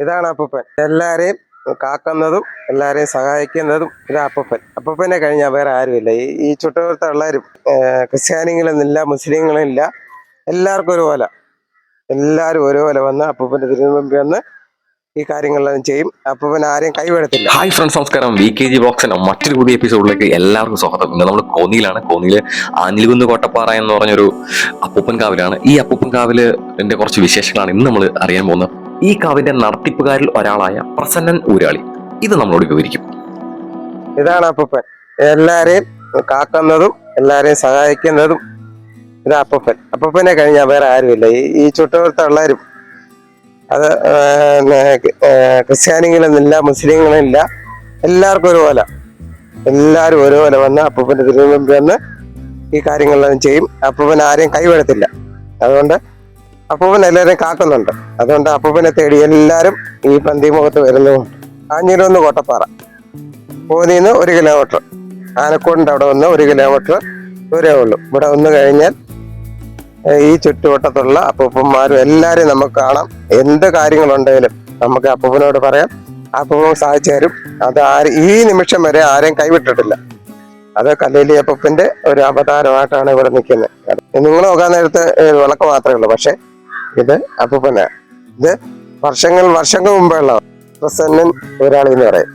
ഇതാണ് അപ്പൂപ്പൻ. എല്ലാരെയും കാക്കുന്നതും എല്ലാരെയും സഹായിക്കുന്നതും ഇത് അപ്പൂപ്പൻ. അപ്പൂപ്പനെ കഴിഞ്ഞാൽ വേറെ ആരുമില്ല. ഈ ചുട്ടുപുറത്തുള്ളവരും ക്രിസ്ത്യാനികളെന്നില്ല, മുസ്ലിങ്ങളില്ല, എല്ലാവർക്കും ഒരുപോലെ. എല്ലാവരും ഒരുപോലെ വന്ന് അപ്പൂപ്പൻ്റെ തിരുമുമ്പിൽ വന്ന് ഈ കാര്യങ്ങളെല്ലാം ചെയ്യും. അപ്പൂപ്പൻ ആരെയും കൈവിടത്തില്ല. ഹായ് ഫ്രണ്ട്സ്, നമസ്കാരം. VKG ബോക്സിന്റെ മറ്റൊരു പുതിയ എപ്പിസോഡിലേക്ക് എല്ലാവർക്കും സ്വാഗതം. ഇന്ന് നമ്മൾ കോന്നിയിലാണ്. കോന്നിയില് ആനിൽകുന്ന് കോട്ടപ്പാറ എന്ന് പറഞ്ഞൊരു അപ്പൂപ്പൻ കാവിലാണ്. ഈ അപ്പൂപ്പൻ കാവിലിന്റെ കുറച്ച് വിശേഷങ്ങളാണ് ഇന്ന് നമ്മൾ അറിയാൻ പോകുന്നത്. ഈ കാവിന്റെ നടത്തിപ്പുകാരിൽ ഒരാളായ പ്രസന്നൻ ഊരാളി ഇത് നമ്മളോട് വിവരിക്കും. ഇതാണ് അപ്പൂപ്പൻ. എല്ലാരെയും കാക്കുന്നതും എല്ലാരെയും സഹായിക്കുന്നതും ഇത് അപ്പൂപ്പൻ. അപ്പൂപ്പനെ കഴിഞ്ഞാൽ വേറെ ആരുമില്ല. ഈ ചുട്ടുപുറത്തുള്ളവരും ക്രിസ്ത്യാനികളെന്നില്ല, മുസ്ലിങ്ങളില്ല, എല്ലാവർക്കും ഒരുപോലെ. എല്ലാവരും ഒരുപോലെ വന്ന് അപ്പൂപ്പൻ്റെ തിരുമുമ്പിൽ വന്ന് ഈ കാര്യങ്ങളെല്ലാം ചെയ്യും. അപ്പൂപ്പൻ ആരെയും കൈവിടത്തില്ല. അതുകൊണ്ട് അപ്പൂപ്പൻ എല്ലാവരെയും കാക്കുന്നുണ്ട്. അതുകൊണ്ട് അപ്പൂപ്പനെ തേടി എല്ലാവരും ഈ പന്തിമുഖത്ത് വരുന്നുമുണ്ട്. ആഞ്ഞിലൊന്ന് കോട്ടപ്പാറ, കോന്നിന്ന് 1 കിലോമീറ്റർ, ആനക്കോടിൻ്റെ അവിടെ വന്ന് 1 കിലോമീറ്റർ ദൂരമേ ഉള്ളൂ. ഇവിടെ വന്ന് കഴിഞ്ഞാൽ ഈ ചുറ്റുവട്ടത്തുള്ള അപ്പൂപ്പന്മാരും എല്ലാവരെയും നമുക്ക് കാണാം. എന്ത് കാര്യങ്ങളുണ്ടെങ്കിലും നമുക്ക് അപ്പൂപ്പനോട് പറയാം. അപ്പൂപ്പൻ സാധിച്ചു തരും. അത് ഈ നിമിഷം വരെ ആരെയും കൈവിട്ടിട്ടില്ല. അത് കല്ലേലി അപ്പൂപ്പന്റെ ഒരു അവതാരമായിട്ടാണ് ഇവിടെ നിൽക്കുന്നത്. നിങ്ങൾ നോക്കാൻ നേരത്ത് വിളക്ക് മാത്രമേ ഉള്ളൂ, പക്ഷെ ഇത് അപ്പൂപ്പനാണ്. ഇത് വർഷങ്ങൾ മുമ്പേ ഉള്ള പ്രസന്നൻ ഊരാളി എന്ന് പറയും.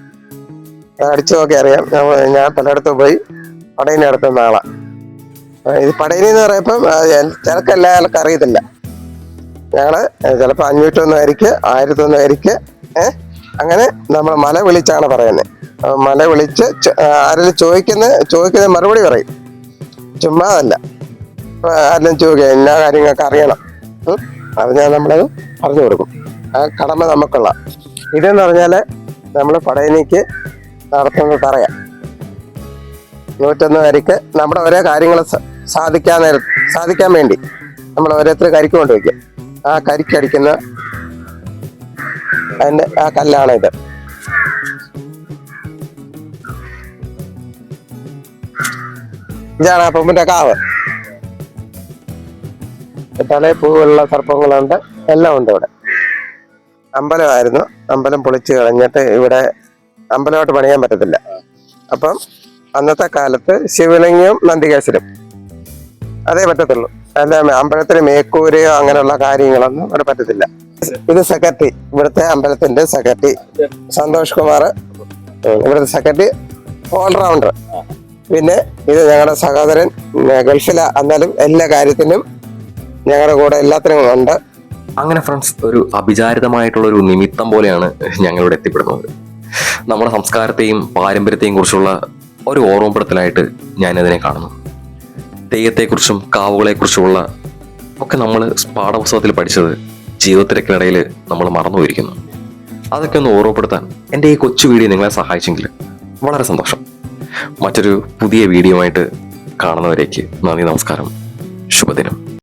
അടിച്ചു നോക്കി അറിയാം. ഞാൻ പലയിടത്തും പോയി പടയിനെ നടത്തുന്ന ആളാണ്. ഇത് പടയിനി എന്ന് പറയുമ്പം ചിലക്ക് എല്ലാവർക്കും അറിയത്തില്ല. ഞങ്ങള് ചിലപ്പോൾ 501 അരിക്ക്, 1001 അരിക്ക് അങ്ങനെ നമ്മൾ മല വിളിച്ചാണ് പറയുന്നത്. മല വിളിച്ച് ആരെങ്കിലും ചോദിക്കുന്ന മറുപടി പറയും. ചുമ്മാ അല്ല, ആരെങ്കിലും ചോദിക്കുക എല്ലാ കാര്യങ്ങളൊക്കെ അറിയണം. അറിഞ്ഞാൽ നമ്മളത് പറഞ്ഞു കൊടുക്കും. ആ കടമ നമുക്കുള്ള. ഇതെന്ന് പറഞ്ഞാൽ നമ്മൾ പടയണിക്ക് നടത്തുന്നത് പറയാം. 101 അരിക്ക് നമ്മുടെ ഓരോ കാര്യങ്ങൾ സാധിക്കാൻ വേണ്ടി നമ്മൾ ഓരോരുത്തർ കരിക്ക് കൊണ്ടുവയ്ക്കും. ആ കരിക്കടിക്കുന്ന അതിന്റെ ആ കല്ലാണ് ഇത്. ഇതാണ് അപ്പൂപ്പന്റെ കാവ്. തലയിൽ പൂവുള്ള സർപ്പങ്ങളുണ്ട്, എല്ലാം ഉണ്ട് ഇവിടെ. അമ്പലമായിരുന്നു. അമ്പലം പൊളിച്ചു കളഞ്ഞിട്ട് ഇവിടെ അമ്പലമായിട്ട് പണിയാൻ പറ്റത്തില്ല. അപ്പം അന്നത്തെ കാലത്ത് ശിവലിംഗവും നന്ദികേശ്വരം അതേ പറ്റത്തുള്ളൂ. അല്ല അമ്പലത്തിന് മേക്കൂരയോ അങ്ങനെയുള്ള കാര്യങ്ങളൊന്നും ഇവിടെ പറ്റത്തില്ല. ഇത് സെക്രട്ടറി, ഇവിടുത്തെ അമ്പലത്തിന്റെ സെക്രട്ടറി സന്തോഷ് കുമാർ, ഇവിടുത്തെ സെക്രട്ടറി ഓൾറൗണ്ടർ. പിന്നെ ഇത് ഞങ്ങളുടെ സഹോദരൻ ഗൾഫില, എന്നാലും എല്ലാ കാര്യത്തിനും ഞങ്ങളുടെ കൂടെ എല്ലാത്തിനും ഉണ്ട്. അങ്ങനെ ഫ്രണ്ട്സ്, ഒരു അഭിചാരിതമായിട്ടുള്ള ഒരു നിമിത്തം പോലെയാണ് ഞങ്ങളിവിടെ എത്തിപ്പെടുന്നത്. നമ്മുടെ സംസ്കാരത്തെയും പാരമ്പര്യത്തെയും കുറിച്ചുള്ള ഒരു ഓർമ്മപ്പെടുത്തലായിട്ട് ഞാനതിനെ കാണുന്നു. തെയ്യത്തെക്കുറിച്ചും കാവുകളെക്കുറിച്ചുമുള്ള ഒക്കെ നമ്മൾ പാഠപുസ്തകത്തിൽ പഠിച്ചത് ജീവിതത്തിനൊക്കെയിടയിൽ നമ്മൾ മറന്നുപോയിരിക്കുന്നു. അതൊക്കെ ഒന്ന് ഓർമ്മപ്പെടുത്താൻ എൻ്റെ ഈ കൊച്ചു വീഡിയോ നിങ്ങളെ സഹായിച്ചെങ്കിൽ വളരെ സന്തോഷം. മറ്റൊരു പുതിയ വീഡിയോ ആയിട്ട് കാണുന്നവരേക്ക് നന്ദി, നമസ്കാരം, ശുഭദിനം.